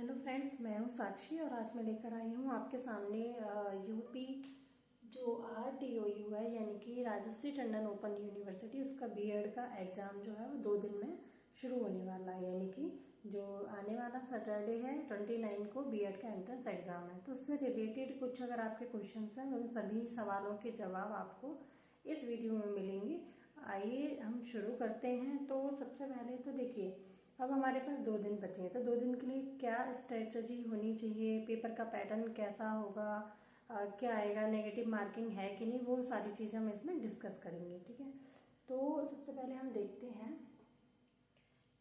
Hello friends, मैं हूं साक्षी और आज मैं लेकर आई हूं आपके सामने यूपी जो RTOU है यानी कि राजश्री टंडन ओपन यूनिवर्सिटी, उसका बीएड का एग्ज़ाम जो है वो 2 दिन में शुरू होने वाला है। यानी कि जो आने वाला सैटरडे है 29 को बीएड का एंट्रेंस एग्ज़ाम है। तो उससे रिलेटेड कुछ अगर आपके क्वेश्चंस हैं उन सभी सवालों के जवाब आपको इस वीडियो में मिलेंगे। आइए हम शुरू करते हैं। तो सबसे पहले तो देखिए, अब हमारे पास 2 दिन बचे हैं, तो 2 दिन के लिए क्या स्ट्रेटजी होनी चाहिए, पेपर का पैटर्न कैसा होगा, क्या आएगा, नेगेटिव मार्किंग है कि नहीं, वो सारी चीज़ें हम इसमें डिस्कस करेंगे। ठीक है, तो सबसे पहले हम देखते हैं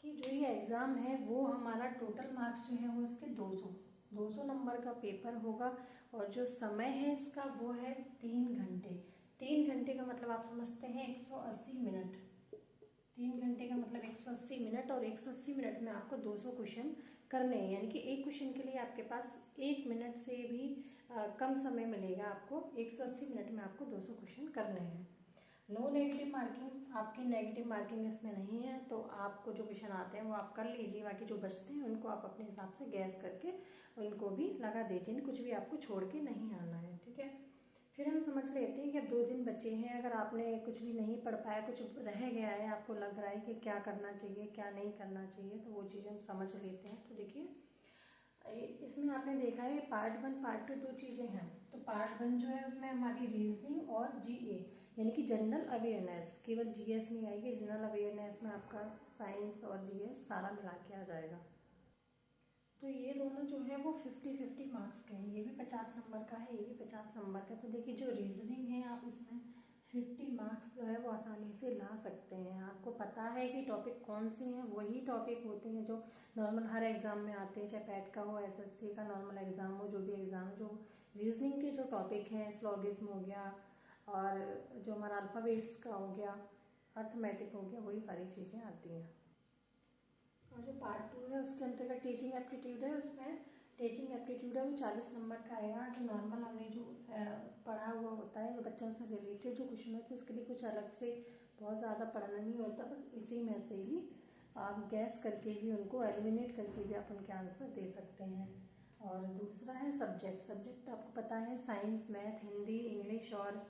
कि जो ये एग्ज़ाम है वो हमारा टोटल मार्क्स जो है वो इसके 200 नंबर का पेपर होगा। और जो समय है इसका वो है 3 घंटे। 3 घंटे का मतलब आप समझते हैं 180 मिनट। 3 घंटे का मतलब 180 मिनट, और 180 मिनट में आपको 200 क्वेश्चन करने हैं। यानी कि एक क्वेश्चन के लिए आपके पास 1 मिनट से भी कम समय मिलेगा आपको। 180 मिनट में आपको 200 क्वेश्चन करने हैं। नो नेगेटिव मार्किंग, आपकी नेगेटिव मार्किंग इसमें नहीं है, तो आपको जो क्वेश्चन आते हैं वो आप कर लीजिए। बाकी जो बचते हैं उनको आप अपने हिसाब से गैस करके उनको भी लगा दीजिए, कुछ भी आपको छोड़ के नहीं आना है। ठीक है, फिर हम समझ लेते हैं कि अब 2 दिन बचे हैं। अगर आपने कुछ भी नहीं पढ़ पाया, कुछ रह गया है, आपको लग रहा है कि क्या करना चाहिए क्या नहीं करना चाहिए, तो वो चीज़ हम समझ लेते हैं। तो देखिए, इसमें आपने देखा है पार्ट 1 पार्ट 2 दो चीज़ें हैं। तो पार्ट 1 जो है उसमें हमारी रीजनिंग और GA यानी कि जनरल अवेयरनेस, केवल GS नहीं आएगी, जनरल अवेयरनेस में आपका साइंस और GS सारा मिला के आ जाएगा। तो ये दोनों जो है वो 50-50 मार्क्स के हैं। ये भी 50 नंबर का है, ये भी 50 नंबर का। तो देखिए, जो रीजनिंग है आप इसमें 50 मार्क्स जो है वो आसानी से ला सकते हैं। आपको पता है कि टॉपिक कौन से हैं, वही टॉपिक होते हैं जो नॉर्मल हर एग्जाम में आते हैं, चाहे पैट का हो, SSC का नॉर्मल एग्जाम हो, जो भी एग्जाम। जो रीजनिंग के जो टॉपिक हैं, स्लॉगिज्म हो गया और जो हमारा अल्फ़ाबेट्स का हो गया, अर्थमेटिक हो गया, वही सारी चीज़ें आती हैं। और जो पार्ट 2 है उसके अंतर्गत टीचिंग एप्टीट्यूड है। उसमें टीचिंग एप्टीट्यूड है वो 40 नंबर का आएगा। जो नॉर्मल हमने जो पढ़ा हुआ होता है, जो बच्चों से रिलेटेड जो क्वेश्चन होते हैं, इसके लिए कुछ अलग से बहुत ज़्यादा पढ़ना नहीं होता, बस इसी में से ही आप गैस करके भी उनको एलिमिनेट करके भी आप उनके आंसर दे सकते हैं। और दूसरा है सब्जेक्ट आपको पता है, साइंस, मैथ, हिंदी, इंग्लिश और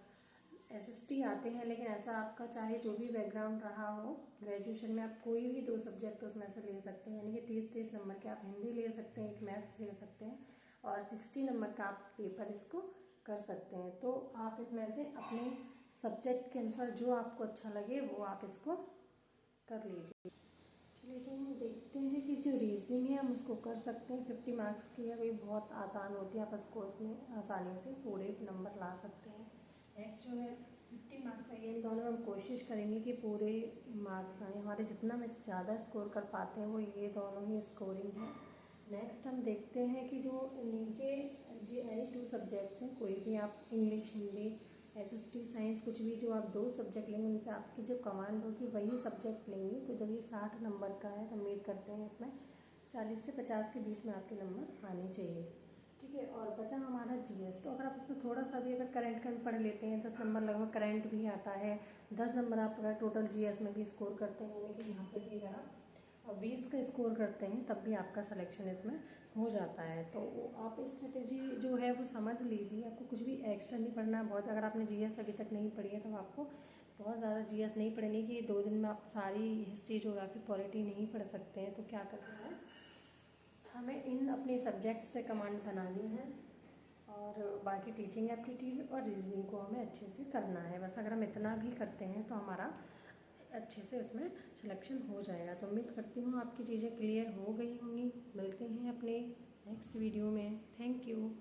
SST आते हैं। लेकिन ऐसा आपका चाहे जो भी बैकग्राउंड रहा हो, ग्रेजुएशन में आप कोई भी 2 सब्जेक्ट उसमें से ले सकते हैं। यानी कि 30-30 नंबर के आप हिंदी ले सकते हैं, एक मैथ्स ले सकते हैं, और 60 नंबर का आप पेपर इसको कर सकते हैं। तो आप इसमें से अपने सब्जेक्ट के अनुसार जो आपको अच्छा लगे वो आप इसको कर लीजिए। चलिए, तो हम देखते हैं कि जो रीजनिंग है हम उसको कर सकते हैं। 50 मार्क्स की है, वही बहुत आसान होती है, आप उसको उसमें आसानी से पूरे नंबर ला सकते हैं। नेक्स्ट जो है 50 मार्क्स है, इन दोनों में हम कोशिश करेंगे कि पूरे मार्क्स आए हमारे। जितना में ज़्यादा स्कोर कर पाते हैं वो ये दोनों ही स्कोरिंग है। नेक्स्ट हम देखते हैं कि जो नीचे जो एनी 2 सब्जेक्ट्स हैं, कोई भी आप इंग्लिश, हिंदी, SST, साइंस, कुछ भी जो आप 2 सब्जेक्ट लेंगे उन पर आपकी जो कमांड होगी वही सब्जेक्ट लेंगे। तो जब ये 60 नंबर का है तो उम्मीद करते हैं इसमें 40 से 50 के बीच में आपके नंबर आने चाहिए। ठीक है, और बचा हमारा GS। तो अगर आप उसमें थोड़ा सा भी अगर करंट का भी पढ़ लेते हैं, 10 नंबर लगभग करंट भी आता है, 10 नंबर आप अगर टोटल GS में भी स्कोर करते हैं, यानी कि यहाँ पे भी अगर आप 20 का स्कोर करते हैं तब भी आपका सिलेक्शन इसमें हो जाता है। तो आप स्ट्रेटेजी जो है वो समझ लीजिए, आपको कुछ भी एक्स्ट्रा नहीं पढ़ना बहुत। अगर आपने GS अभी तक नहीं पढ़ी है तो आपको बहुत ज़्यादा GS नहीं पढ़ने की। 2 दिन में आप सारी हिस्ट्री, ज्योग्राफी, पॉलिटी नहीं पढ़ सकते हैं। तो क्या करना है, हमें इन अपने सब्जेक्ट्स पे कमांड बनानी है, और बाकी टीचिंग एप्टीट्यूड और रीजनिंग को हमें अच्छे से करना है। बस अगर हम इतना भी करते हैं तो हमारा अच्छे से उसमें सिलेक्शन हो जाएगा। तो उम्मीद करती हूँ आपकी चीज़ें क्लियर हो गई होंगी। मिलते हैं अपने नेक्स्ट वीडियो में। Thank you.